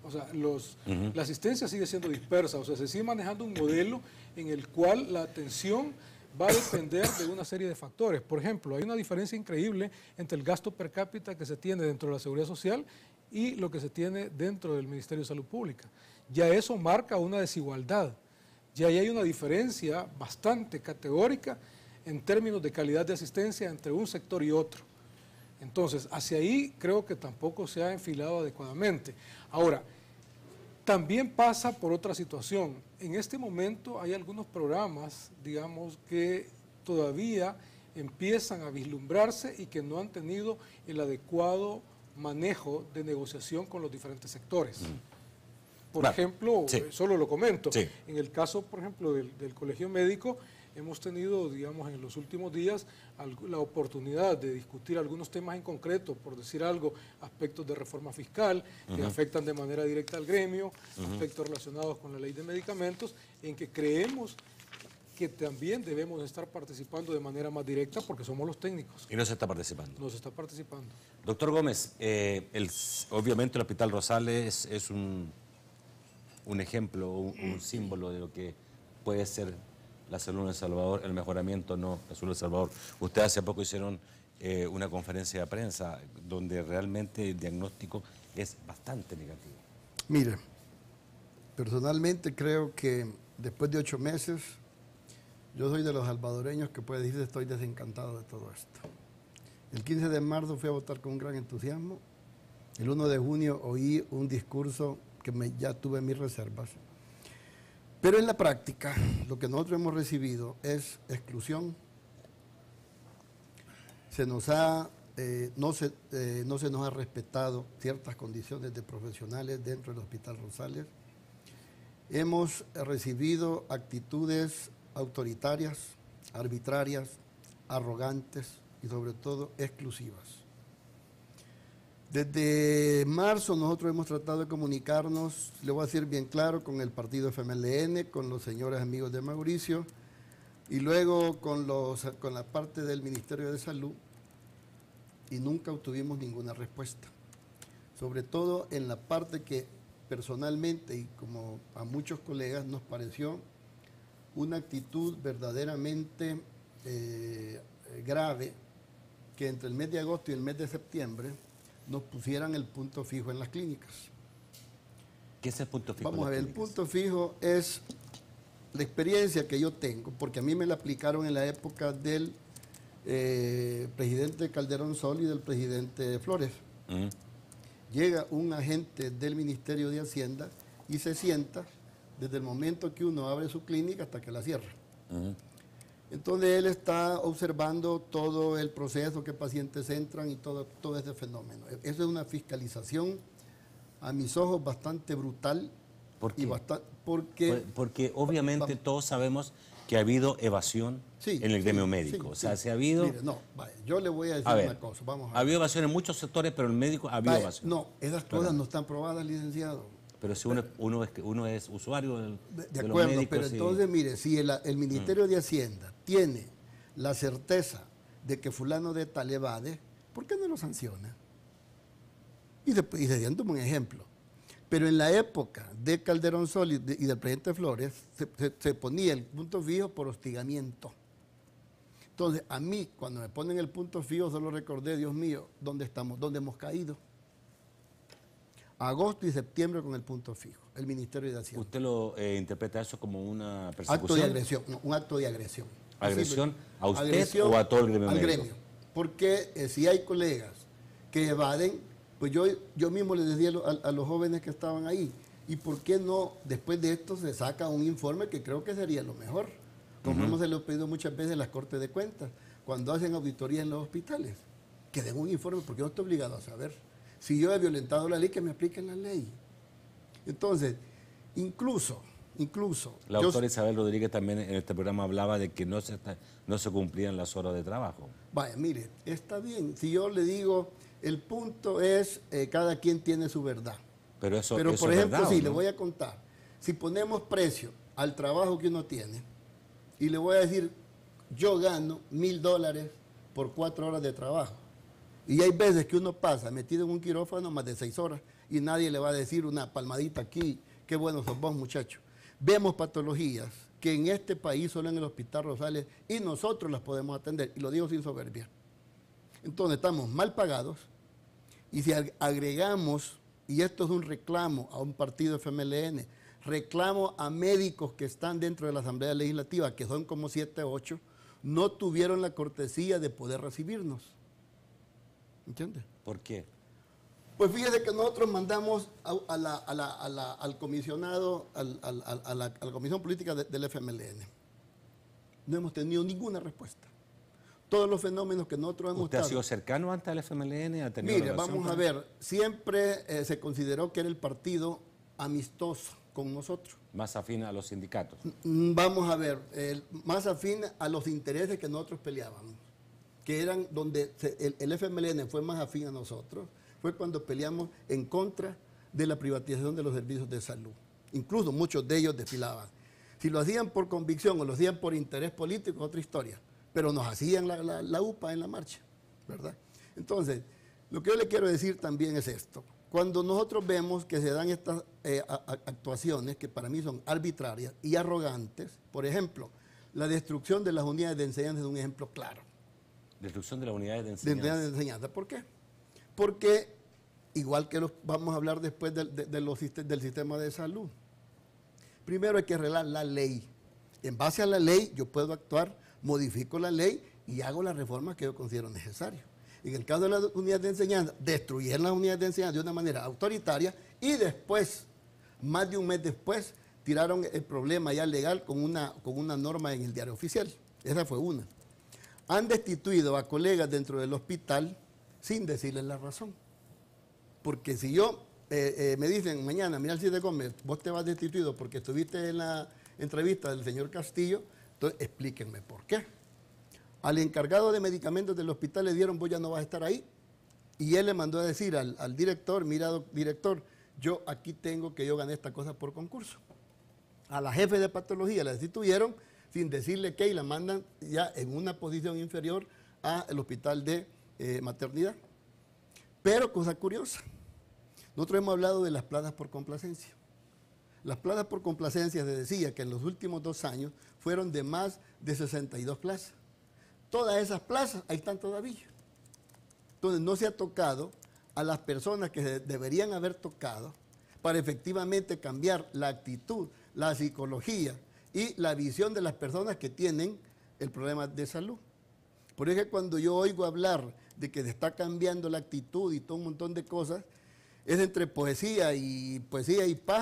O sea, la asistencia sigue siendo dispersa, o sea, se sigue manejando un modelo en el cual la atención va a depender de una serie de factores. Por ejemplo, hay una diferencia increíble entre el gasto per cápita que se tiene dentro de la Seguridad Social y lo que se tiene dentro del Ministerio de Salud Pública. Ya eso marca una desigualdad, ya ahí hay una diferencia bastante categórica en términos de calidad de asistencia entre un sector y otro. Entonces, hacia ahí creo que tampoco se ha enfilado adecuadamente. Ahora, también pasa por otra situación. En este momento hay algunos programas, digamos, que todavía empiezan a vislumbrarse y que no han tenido el adecuado manejo de negociación con los diferentes sectores. Por ejemplo, solo lo comento, en el caso, por ejemplo, del Colegio Médico, hemos tenido, digamos, en los últimos días la oportunidad de discutir algunos temas en concreto, por decir algo, aspectos de reforma fiscal que afectan de manera directa al gremio, aspectos relacionados con la ley de medicamentos, en que creemos que también debemos estar participando de manera más directa porque somos los técnicos. Y no se está participando. No se está participando. Doctor Gómez, obviamente el Hospital Rosales es un ejemplo, un símbolo de lo que puede ser la salud en El Salvador, el mejoramiento no la salud en El Salvador. Ustedes hace poco hicieron una conferencia de prensa donde realmente el diagnóstico es bastante negativo. Mire, personalmente creo que después de 8 meses, yo soy de los salvadoreños que puede decir estoy desencantado de todo esto. El 15 de marzo fui a votar con un gran entusiasmo. El 1 de junio oí un discurso que ya tuve mis reservas. Pero en la práctica, lo que nosotros hemos recibido es exclusión. No se nos ha respetado ciertas condiciones de profesionales dentro del Hospital Rosales. Hemos recibido actitudes autoritarias, arbitrarias, arrogantes y sobre todo exclusivas. Desde marzo nosotros hemos tratado de comunicarnos, le voy a decir bien claro, con el partido FMLN, con los señores amigos de Mauricio y luego con la parte del Ministerio de Salud y nunca obtuvimos ninguna respuesta. Sobre todo en la parte que personalmente y como a muchos colegas nos pareció una actitud verdaderamente grave que entre el mes de agosto y el mes de septiembre nos pusieran el punto fijo en las clínicas. ¿Qué es el punto fijo? Vamos a ver, el punto fijo es la experiencia que yo tengo, porque a mí me la aplicaron en la época del presidente Calderón Sol y del presidente Flores. Llega un agente del Ministerio de Hacienda y se sienta desde el momento que uno abre su clínica hasta que la cierra. Entonces él está observando todo el proceso, qué pacientes entran y todo ese fenómeno. Eso es una fiscalización, a mis ojos, bastante brutal. ¿Por qué? Porque obviamente todos sabemos que ha habido evasión en el gremio médico. O sea, se ha habido... Mire, no, vaya, yo le voy a decir una cosa. Vamos a ver. Ha habido evasión en muchos sectores, pero en el médico ha habido evasión. No, esas cosas no están probadas, licenciado. Pero si uno es usuario de acuerdo, los médicos, pero entonces, mire, si el Ministerio de Hacienda tiene la certeza de que fulano de tal evade, ¿por qué no lo sanciona? Y se toma un ejemplo. Pero en la época de Calderón Sol y del presidente Flores, se ponía el punto fijo por hostigamiento. Entonces, a mí, cuando me ponen el punto fijo, solo recordé, Dios mío, ¿dónde estamos? ¿Dónde hemos caído? Agosto y septiembre con el punto fijo, el Ministerio de Hacienda. ¿Usted lo interpreta eso como una persecución? Acto de agresión, no, un acto de agresión. ¿Agresión a usted o a todo el gremio médico? Al gremio. Porque si hay colegas que evaden, pues yo mismo les decía a los jóvenes que estaban ahí, ¿y por qué no después de esto se saca un informe que creo que sería lo mejor? Como hemos se lo pedido muchas veces en las Cortes de Cuentas, cuando hacen auditoría en los hospitales, que den un informe, porque no estoy obligado a saber. Si yo he violentado la ley, que me apliquen la ley. Entonces, incluso... La doctora Isabel Rodríguez también en este programa hablaba de que no se cumplían las horas de trabajo. Vaya, mire, está bien. Si yo le digo, el punto es, cada quien tiene su verdad. Pero eso por ejemplo, verdad, sí, ¿no? le voy a contar. Si ponemos precio al trabajo que uno tiene, y le voy a decir, yo gano $1000 por 4 horas de trabajo. Y hay veces que uno pasa metido en un quirófano más de 6 horas y nadie le va a decir una palmadita aquí, qué buenos sos vos, muchacho. Vemos patologías que en este país solo en el Hospital Rosales y nosotros las podemos atender, y lo digo sin soberbia. Entonces estamos mal pagados, y si agregamos, y esto es un reclamo a un partido FMLN, reclamo a médicos que están dentro de la Asamblea Legislativa, que son como 7 o 8, no tuvieron la cortesía de poder recibirnos. ¿Entiendes? ¿Por qué? Pues fíjese que nosotros mandamos al comisionado, a la comisión política del FMLN. No hemos tenido ninguna respuesta. Todos los fenómenos que nosotros hemos ¿Usted ha sido cercano antes al FMLN? ¿Ha tenido Mire, relación vamos a ver, siempre se consideró que era el partido amistoso con nosotros. más afín a los sindicatos? Vamos a ver, más afín a los intereses que nosotros peleábamos, que eran donde el FMLN fue más afín a nosotros, fue cuando peleamos en contra de la privatización de los servicios de salud. Incluso muchos de ellos desfilaban. Si lo hacían por convicción o lo hacían por interés político, otra historia, pero nos hacían la UPA en la marcha, ¿verdad? Entonces, lo que yo le quiero decir también es esto. Cuando nosotros vemos que se dan estas actuaciones que para mí son arbitrarias y arrogantes, por ejemplo, la destrucción de las unidades de enseñanza es un ejemplo claro. Destrucción de las unidades de De enseñanza. unidades de enseñanza. ¿Por qué? Porque, igual que vamos a hablar después del sistema de salud, primero hay que arreglar la ley. En base a la ley yo puedo actuar, modifico la ley y hago las reformas que yo considero necesarias. En el caso de las unidades de enseñanza, destruyeron las unidades de enseñanza de una manera autoritaria y después, más de un mes después, tiraron el problema ya legal con una norma en el diario oficial. Esa fue una. Han destituido a colegas dentro del hospital sin decirles la razón. Porque si yo me dicen mañana, mira, Alcide Gómez, vos te vas destituido porque estuviste en la entrevista del señor Castillo, entonces explíquenme por qué. Al encargado de medicamentos del hospital le dieron, vos ya no vas a estar ahí. Y él le mandó a decir al director, mira, director, yo aquí tengo que yo gané esta cosa por concurso. A la jefe de patología la destituyeron sin decirle qué y la mandan ya en una posición inferior al hospital de maternidad. Pero, cosa curiosa, nosotros hemos hablado de las plazas por complacencia. Las plazas por complacencia se decía que en los últimos 2 años fueron de más de 62 plazas. Todas esas plazas ahí están todavía. Entonces no se ha tocado a las personas que se deberían haber tocado para efectivamente cambiar la actitud, la psicología y la visión de las personas que tienen el problema de salud. Por eso cuando yo oigo hablar de que se está cambiando la actitud y todo un montón de cosas, es entre poesía y paz.